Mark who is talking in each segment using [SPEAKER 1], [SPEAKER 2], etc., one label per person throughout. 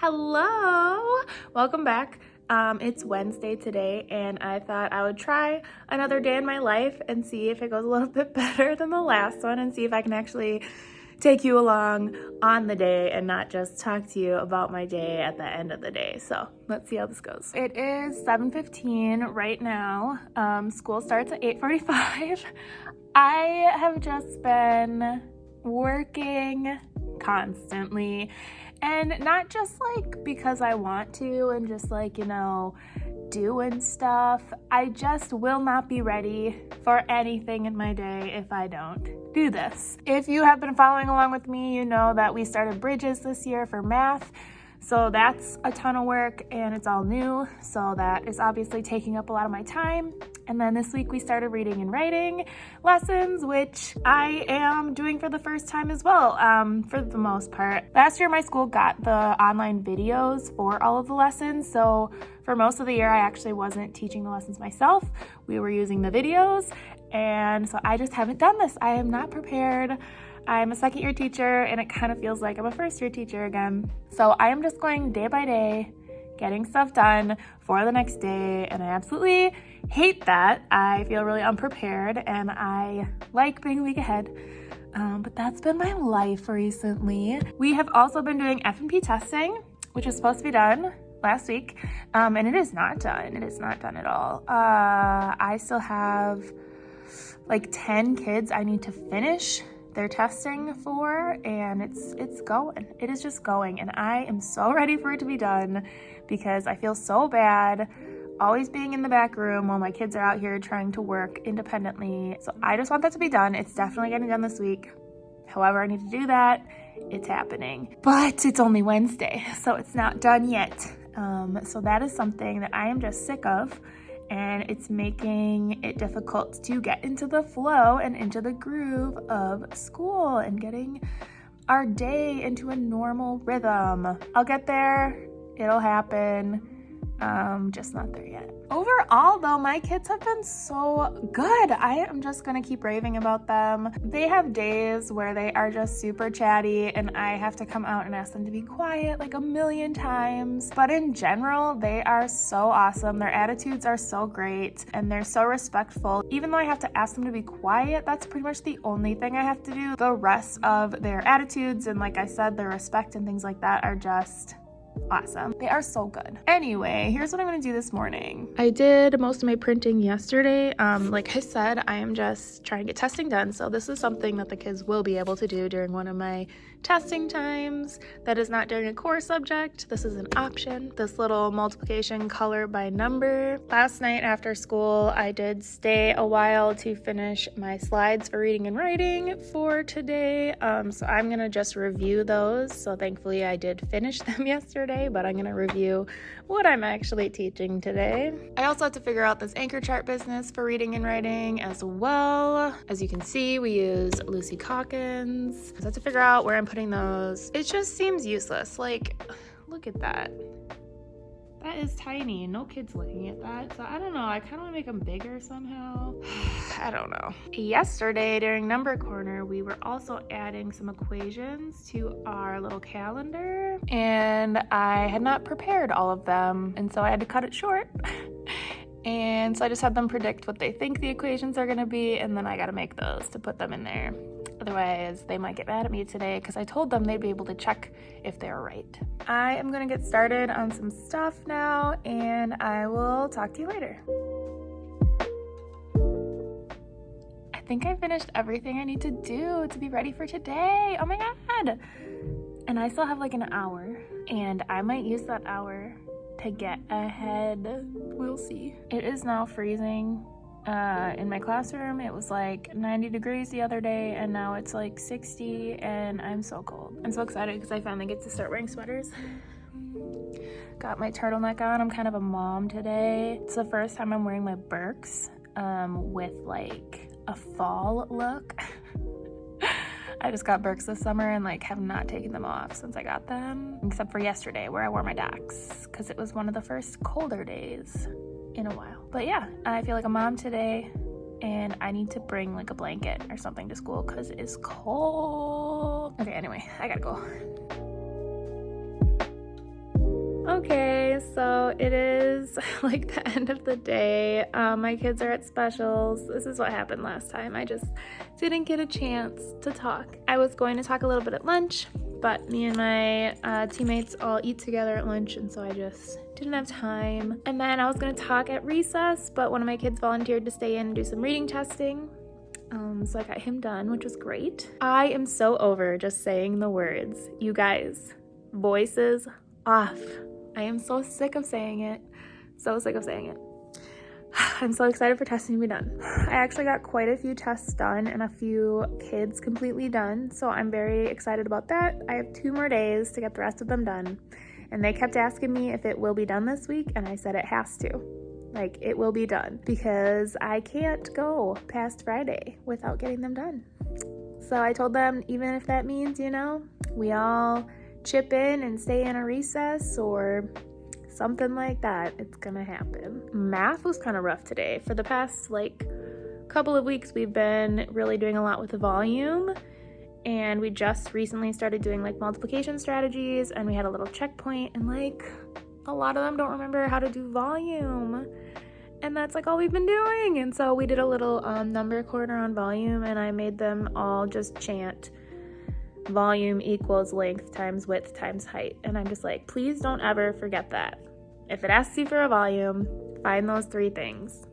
[SPEAKER 1] Hello, welcome back. It's Wednesday today, and I thought I would try another day in my life and see if it goes a little bit better than the last one and see if I can actually take you along on the day and not just talk to you about my day at the end of the day. So let's see how this goes. It is 7:15 right now. School starts at 8:45. I have just been working constantly, and not just like because I want to and just like, doing stuff. I just will not be ready for anything in my day if I don't do this. If you have been following along with me, you know that we started Bridges this year for math. So that's a ton of work and it's all new. So that is obviously taking up a lot of my time. And then this week we started reading and writing lessons, which I am doing for the first time as well, for the most part. Last year my school got the online videos for all of the lessons. So for most of the year I actually wasn't teaching the lessons myself. We were using the videos. And so I just haven't done this. I am not prepared. I'm a second year teacher and it kind of feels like I'm a first year teacher again. So I am just going day by day, getting stuff done for the next day, and I absolutely hate that. I feel really unprepared and I like being a week ahead, but that's been my life recently. We have also been doing F&P testing, which was supposed to be done last week, and it is not done. It is not done at all. I still have like 10 kids I need to finish their testing for, and it's going. It is just going, and I am so ready for it to be done because I feel so bad always being in the back room while my kids are out here trying to work independently. So I just want that to be done. It's definitely getting done this week. However I need to do that, it's happening. But it's only Wednesday, so it's not done yet. So that is something that I am just sick of, and it's making it difficult to get into the flow and into the groove of school and getting our day into a normal rhythm. I'll get there, it'll happen, just not there yet. Overall though, my kids have been so good. I am just gonna keep raving about them. They have days where they are just super chatty and I have to come out and ask them to be quiet like a million times. But in general, they are so awesome. Their attitudes are so great and they're so respectful. Even though I have to ask them to be quiet, that's pretty much the only thing I have to do. The rest of their attitudes and, like I said, their respect and things like that are just awesome. They are so good. Anyway, here's what I'm gonna do this morning. I did most of my printing yesterday. Like I said, I am just trying to get testing done. So this is something that the kids will be able to do during one of my testing times. That is not during a core subject. This is an option. This little multiplication color by number. Last night after school, I did stay a while to finish my slides for reading and writing for today. So I'm gonna just review those. So thankfully I did finish them yesterday, but I'm gonna review what I'm actually teaching today. I also have to figure out this anchor chart business for reading and writing as well. As you can see, we use Lucy Calkins. So I have to figure out where I'm putting those. It just seems useless. Like, look at that. That is tiny. No kid's looking at that. So I don't know. I kind of want to make them bigger somehow. I don't know. Yesterday during Number Corner, we were also adding some equations to our little calendar, and I had not prepared all of them, and so I had to cut it short. And so I just had them predict what they think the equations are going to be, and then I got to make those to put them in there. Otherwise, they might get mad at me today because I told them they'd be able to check if they're right. I am going to get started on some stuff now, and I will talk to you later. I think I finished everything I need to do to be ready for today. Oh my God. And I still have like an hour, and I might use that hour to get ahead. We'll see. It is now freezing. In my classroom, it was like 90 degrees the other day, and now it's like 60, and I'm so cold. I'm so excited because I finally get to start wearing sweaters. Got my turtleneck on. I'm kind of a mom today. It's the first time I'm wearing my Birks with like a fall look. I just got Birks this summer and like have not taken them off since I got them, except for yesterday where I wore my Docs because it was one of the first colder days in a while. But yeah, I feel like a mom today, and I need to bring like a blanket or something to school because it is cold. Okay, anyway, I gotta go. Okay, so it is like the end of the day. My kids are at specials. This is what happened last time. I just didn't get a chance to talk. I was going to talk a little bit at lunch, but me and my teammates all eat together at lunch, and so I just didn't have time. And then I was going to talk at recess, but one of my kids volunteered to stay in and do some reading testing. So I got him done, which was great. I am so over just saying the words. You guys, voices off. I am so sick of saying it. So sick of saying it. I'm so excited for testing to be done. I actually got quite a few tests done and a few kids completely done, so I'm very excited about that. I have 2 more days to get the rest of them done, and they kept asking me if it will be done this week, and I said it has to. Like, it will be done because I can't go past Friday without getting them done. So I told them, even if that means, we all chip in and stay in a recess or something like that, it's gonna happen. Math was kind of rough today. For the past couple of weeks, we've been really doing a lot with the volume, and we just recently started doing multiplication strategies, and we had a little checkpoint, and a lot of them don't remember how to do volume, and that's all we've been doing. And so we did a little number corner on volume, and I made them all just chant volume equals length times width times height, and I'm just please don't ever forget that. If it asks you for a volume, find those 3 things,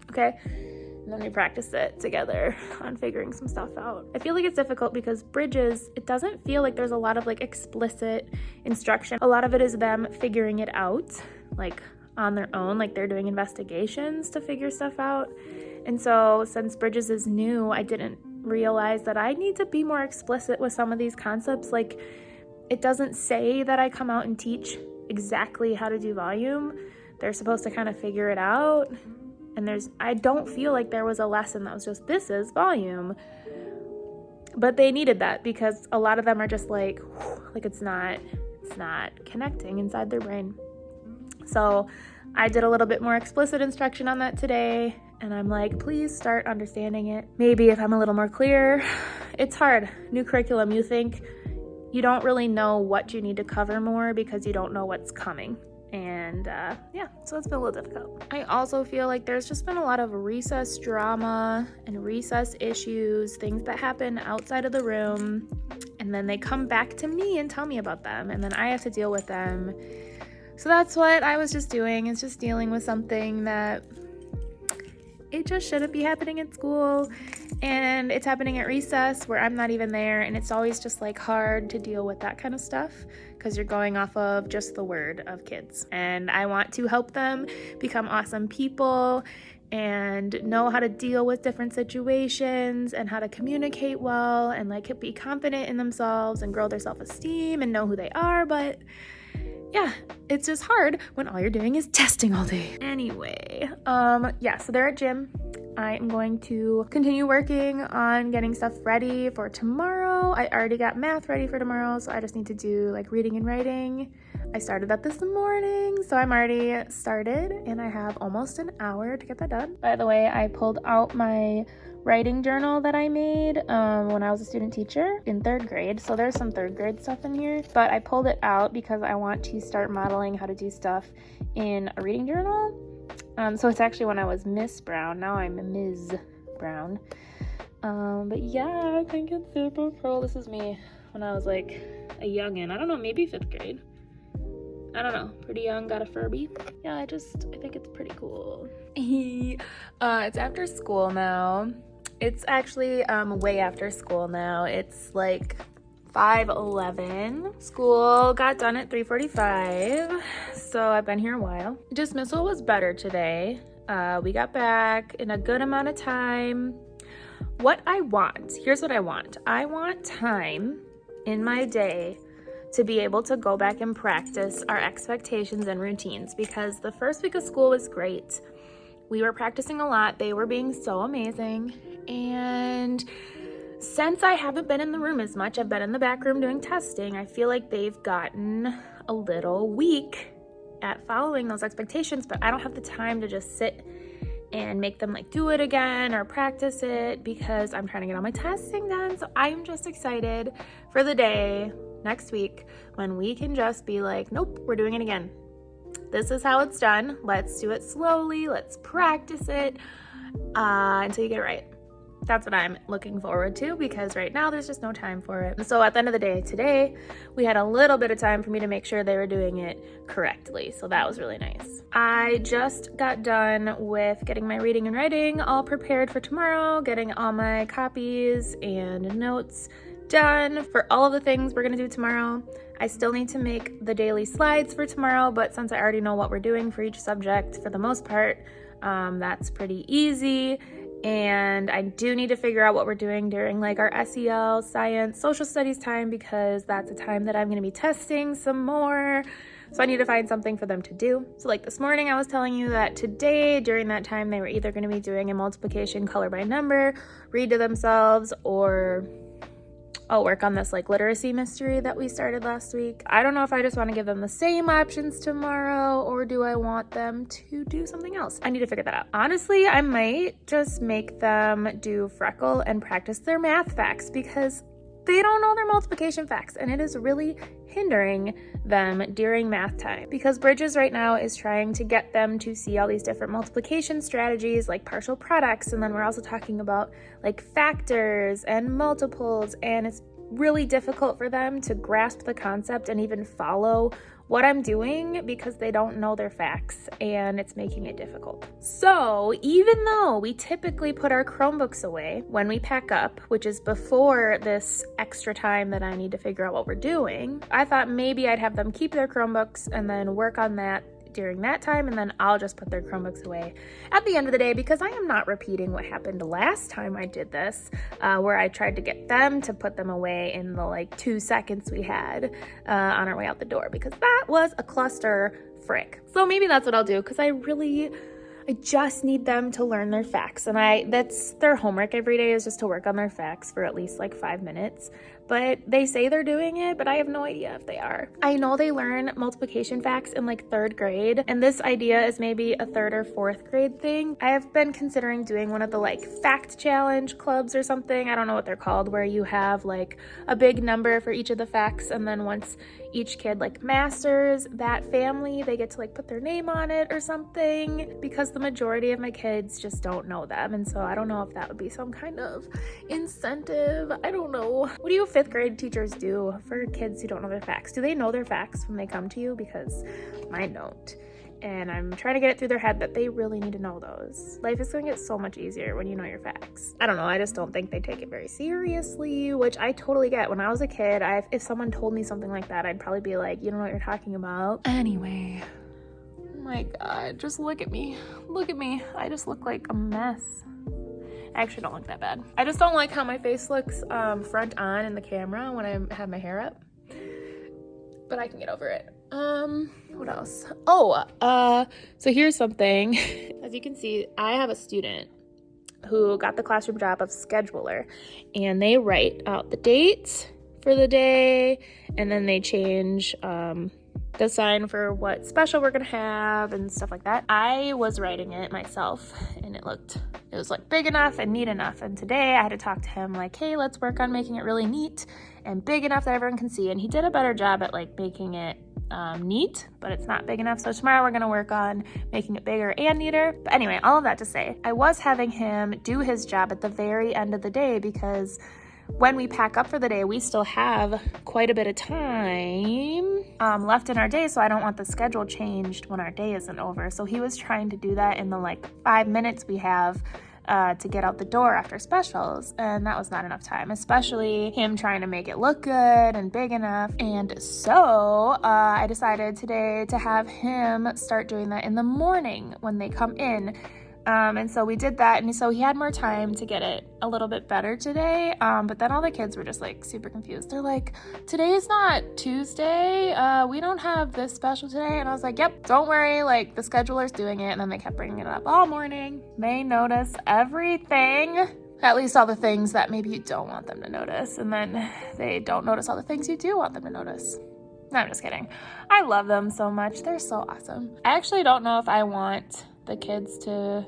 [SPEAKER 1] okay? And then we practice it together on figuring some stuff out. I feel like it's difficult because Bridges, it doesn't feel like there's a lot of explicit instruction. A lot of it is them figuring it out on their own, they're doing investigations to figure stuff out. And so since Bridges is new, I didn't realize that I need to be more explicit with some of these concepts. It doesn't say that I come out and teach exactly how to do volume. They're supposed to kind of figure it out. And I don't feel like there was a lesson that was just, this is volume. But they needed that because a lot of them are just it's not connecting inside their brain. So I did a little bit more explicit instruction on that today, and I'm please start understanding it. Maybe if I'm a little more clear. It's hard. New curriculum, you think you don't really know what you need to cover more because you don't know what's coming. And so it's been a little difficult. I also feel like there's just been a lot of recess drama and recess issues, things that happen outside of the room, and then they come back to me and tell me about them, and then I have to deal with them. So that's what I was just doing, is just dealing with something that it just shouldn't be happening at school, and it's happening at recess where I'm not even there, and it's always just hard to deal with that kind of stuff because you're going off of just the word of kids, and I want to help them become awesome people and know how to deal with different situations and how to communicate well and be confident in themselves and grow their self-esteem and know who they are. But yeah, it's just hard when all you're doing is testing all day. Anyway, so they're at gym. I am going to continue working on getting stuff ready for tomorrow. I already got math ready for tomorrow, so I just need to do reading and writing. I started that this morning, so I'm already started, and I have almost an hour to get that done. By the way, I pulled out my writing journal that I made when I was a student teacher in 3rd grade. So there's some 3rd grade stuff in here, but I pulled it out because I want to start modeling how to do stuff in a reading journal. So it's actually when I was Miss Brown. Now I'm Ms. Brown. But yeah, I think it's super cool. This is me when I was a youngin'. I don't know, maybe 5th grade. I don't know, pretty young, got a Furby. Yeah, I think it's pretty cool. It's after school now. It's actually way after school now. It's 5:11. School got done at 3:45, so I've been here a while. Dismissal was better today. We got back in a good amount of time. Here's what I want. I want time in my day to be able to go back and practice our expectations and routines, because the first week of school was great. We were practicing a lot. They were being so amazing. And since I haven't been in the room as much, I've been in the back room doing testing, I feel like they've gotten a little weak at following those expectations, but I don't have the time to just sit and make them do it again or practice it because I'm trying to get all my testing done. So I'm just excited for the day next week when we can just be like, nope, we're doing it again. This is how it's done. Let's do it slowly. Let's practice it until you get it right. That's what I'm looking forward to, because right now there's just no time for it. So at the end of the day today, we had a little bit of time for me to make sure they were doing it correctly. So that was really nice. I just got done with getting my reading and writing all prepared for tomorrow, getting all my copies and notes done for all of the things we're gonna do tomorrow. I still need to make the daily slides for tomorrow, but since I already know what we're doing for each subject for the most part, that's pretty easy. And I do need to figure out what we're doing during like our SEL, science, social studies time, because that's a time that I'm going to be testing some more. So I need to find something for them to do. So like this morning, I was telling you that today during that time, they were either going to be doing a multiplication color by number, read to themselves, or I'll work on this like literacy mystery that we started last week. I don't know if I just want to give them the same options tomorrow, or do I want them to do something else? I need to figure that out. Honestly, I might just make them do Freckle and practice their math facts, because they don't know their multiplication facts, and it is really hindering them during math time, because Bridges right now is trying to get them to see all these different multiplication strategies like partial products, and then we're also talking about like factors and multiples, and it's really difficult for them to grasp the concept and even follow what I'm doing because they don't know their facts, and it's making it difficult. So even though we typically put our Chromebooks away when we pack up, which is before this extra time that I need to figure out what we're doing, I thought maybe I'd have them keep their Chromebooks and then work on that during that time, and then I'll just put their Chromebooks away at the end of the day, because I am not repeating what happened last time I did this, where I tried to get them to put them away in the like 2 seconds we had on our way out the door, because that was a cluster frick. So maybe that's what I'll do, because I just need them to learn their facts, and that's their homework every day, is just to work on their facts for at least like 5 minutes. But they say they're doing it, but I have no idea if they are. I know they learn multiplication facts in like 3rd grade, and this idea is maybe a 3rd or 4th grade thing. I have been considering doing one of the like fact challenge clubs or something. I don't know what they're called, where you have like a big number for each of the facts, and then once each kid like masters that family, they get to like put their name on it or something, because the majority of my kids just don't know them. And so I don't know if that would be some kind of incentive. I don't know. What do you 5th grade teachers do for kids who don't know their facts? Do they know their facts when they come to you? Because mine don't. And I'm trying to get it through their head that they really need to know those. Life is going to get so much easier when you know your facts. I don't know, I just don't think they take it very seriously, which I totally get. When I was a kid, if someone told me something like that, I'd probably be like, you don't know what you're talking about. Anyway, oh my God, just look at me. Look at me. I just look like a mess. I actually don't look that bad. I just don't like how my face looks front on in the camera when I have my hair up, but I can get over it. What else? So here's something. As you can see, I have a student who got the classroom job of scheduler, and they write out the dates for the day, and then they change the sign for what special we're gonna have and stuff like that. I was writing it myself, and it was like big enough and neat enough. And today I had to talk to him like, hey, let's work on making it really neat and big enough that everyone can see. And he did a better job at like making it neat, but it's not big enough. So tomorrow we're gonna work on making it bigger and neater. But anyway, all of that to say, I was having him do his job at the very end of the day, because when we pack up for the day, we still have quite a bit of time left in our day, so I don't want the schedule changed when our day isn't over. So he was trying to do that in the like 5 minutes we have to get out the door after specials, and that was not enough time, especially him trying to make it look good and big enough. And so I decided today to have him start doing that in the morning when they come in. And so we did that, and so he had more time to get it a little bit better today, but then all the kids were just like super confused. They're like, today is not Tuesday, we don't have this special today. And I was like, yep, don't worry, like the scheduler's doing it. And then they kept bringing it up all morning. They notice everything, at least all the things that maybe you don't want them to notice, and then they don't notice all the things you do want them to notice. No, I'm just kidding. I love them so much. They're so awesome. I actually don't know if I want the kids to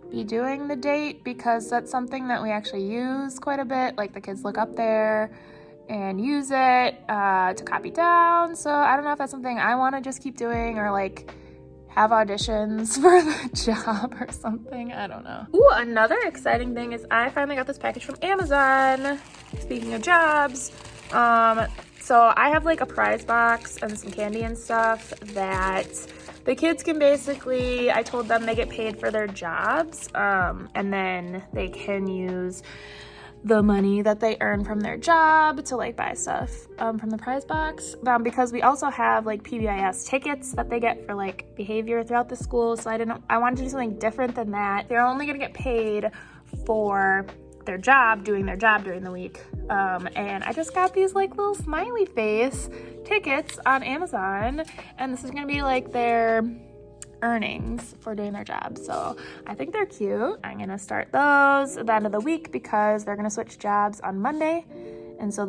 [SPEAKER 1] be doing the date, because that's something that we actually use quite a bit. Like the kids look up there and use it to copy down. So I don't know if that's something I want to just keep doing or like have auditions for the job or something. I don't know. Ooh, another exciting thing is I finally got this package from Amazon. Speaking of jobs, so I have like a prize box and some candy and stuff that the kids can basically, I told them they get paid for their jobs, and then they can use the money that they earn from their job to like buy stuff from the prize box, because we also have like PBIS tickets that they get for like behavior throughout the school. So I wanted to do something different than that. They're only gonna get paid for their job, doing their job during the week, and I just got these like little smiley face tickets on Amazon, and this is gonna be like their earnings for doing their job. So I think they're cute. I'm gonna start those at the end of the week because they're gonna switch jobs on Monday, and so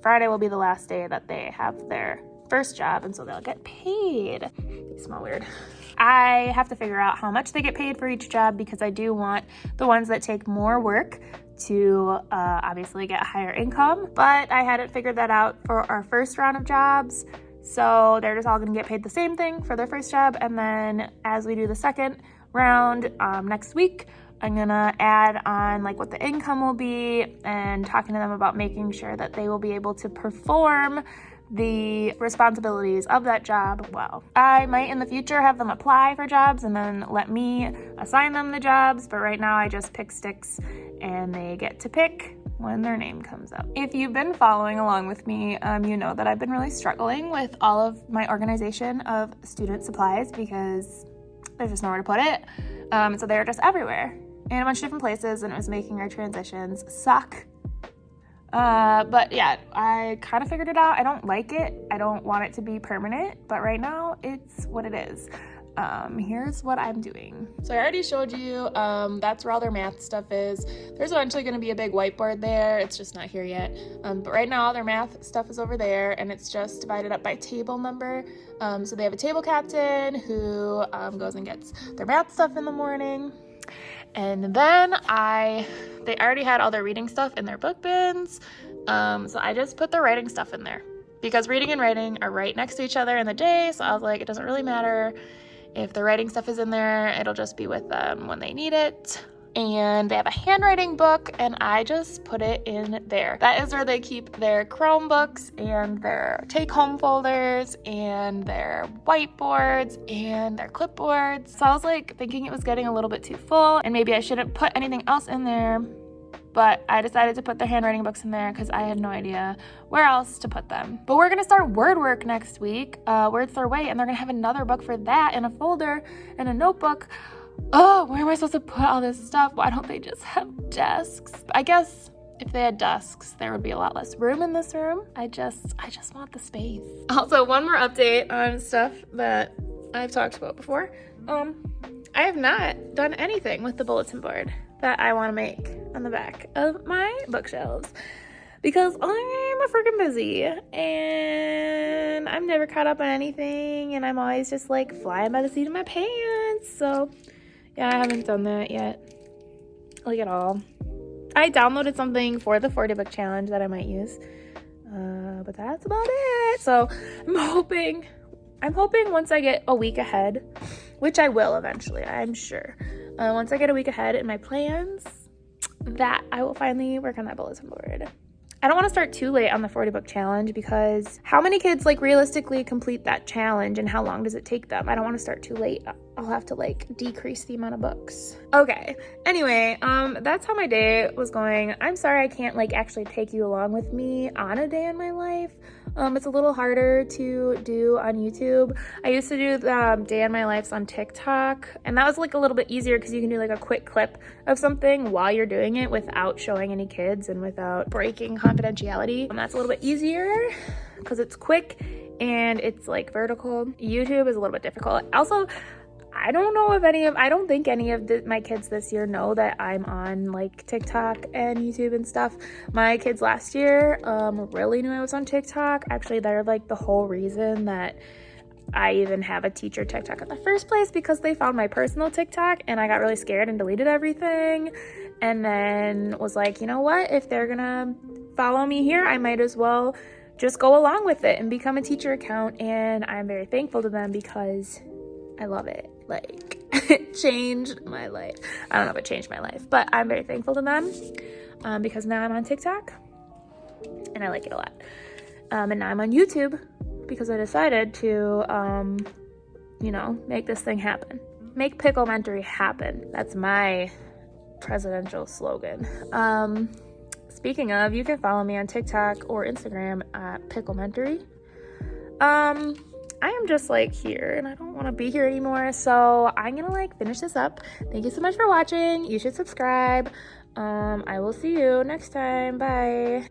[SPEAKER 1] Friday will be the last day that they have their first job, and so they'll get paid. You smell weird. I have to figure out how much they get paid for each job because I do want the ones that take more work to obviously get higher income, but I hadn't figured that out for our first round of jobs. So they're just all gonna get paid the same thing for their first job, and then as we do the second round next week, I'm gonna add on like what the income will be and talking to them about making sure that they will be able to perform the responsibilities of that job well. I might in the future have them apply for jobs and then let me assign them the jobs, but right now I just pick sticks and they get to pick when their name comes up. If you've been following along with me, you know that I've been really struggling with all of my organization of student supplies because there's just nowhere to put it. So they're just everywhere in a bunch of different places, and it was making our transitions suck. But yeah, I kind of figured it out. I don't like it. I don't want it to be permanent, but right now it's what it is. Here's what I'm doing. So I already showed you, that's where all their math stuff is. There's eventually going to be a big whiteboard there. It's just not here yet. But right now their math stuff is over there, and it's just divided up by table number. So they have a table captain who goes and gets their math stuff in the morning. And then they already had all their reading stuff in their book bins. So I just put their writing stuff in there because reading and writing are right next to each other in the day. So I was like, it doesn't really matter if the writing stuff is in there, it'll just be with them when they need it. And they have a handwriting book, and I just put it in there. That is where they keep their Chromebooks and their take-home folders and their whiteboards and their clipboards. So I was like thinking it was getting a little bit too full and maybe I shouldn't put anything else in there, but I decided to put their handwriting books in there because I had no idea where else to put them. But we're gonna start word work next week, Words Their Way, and they're gonna have another book for that and a folder and a notebook. Oh, where am I supposed to put all this stuff? Why don't they just have desks? I guess if they had desks, there would be a lot less room in this room. I just want the space. Also, one more update on stuff that I've talked about before. I have not done anything with the bulletin board that I want to make on the back of my bookshelves because I'm freaking busy and I'm never caught up on anything, and I'm always just like flying by the seat of my pants. So yeah, I haven't done that yet, like at all. I downloaded something for the 40 book challenge that I might use, but that's about it. So I'm hoping once I get a week ahead, which I will eventually, I'm sure. Once I get a week ahead in my plans, that I will finally work on that bulletin board. I don't want to start too late on the 40 book challenge because how many kids like realistically complete that challenge and how long does it take them? I don't want to start too late. I'll have to like decrease the amount of books. Okay. Anyway, that's how my day was going. I'm sorry I can't like actually take you along with me on a day in my life. It's a little harder to do on YouTube. I used to do the day in my lives on TikTok, and that was like a little bit easier because you can do like a quick clip of something while you're doing it without showing any kids and without breaking confidentiality. That's a little bit easier because it's quick and it's like vertical. YouTube is a little bit difficult. Also, I don't think any of my kids this year know that I'm on like TikTok and YouTube and stuff. My kids last year really knew I was on TikTok. Actually, they're like the whole reason that I even have a teacher TikTok in the first place because they found my personal TikTok and I got really scared and deleted everything. And then was like, you know what? If they're gonna follow me here, I might as well just go along with it and become a teacher account. And I'm very thankful to them because I love it. Like, it changed my life. I don't know if it changed my life, but I'm very thankful to them because now I'm on TikTok and I like it a lot. And now I'm on YouTube because I decided to, make this thing happen. Make Picklementary happen. That's my presidential slogan. Speaking of, you can follow me on TikTok or Instagram at Picklementary. I am just like here and I don't want to be here anymore, so I'm gonna finish this up. Thank you so much for watching. You should subscribe. I will see you next time. Bye.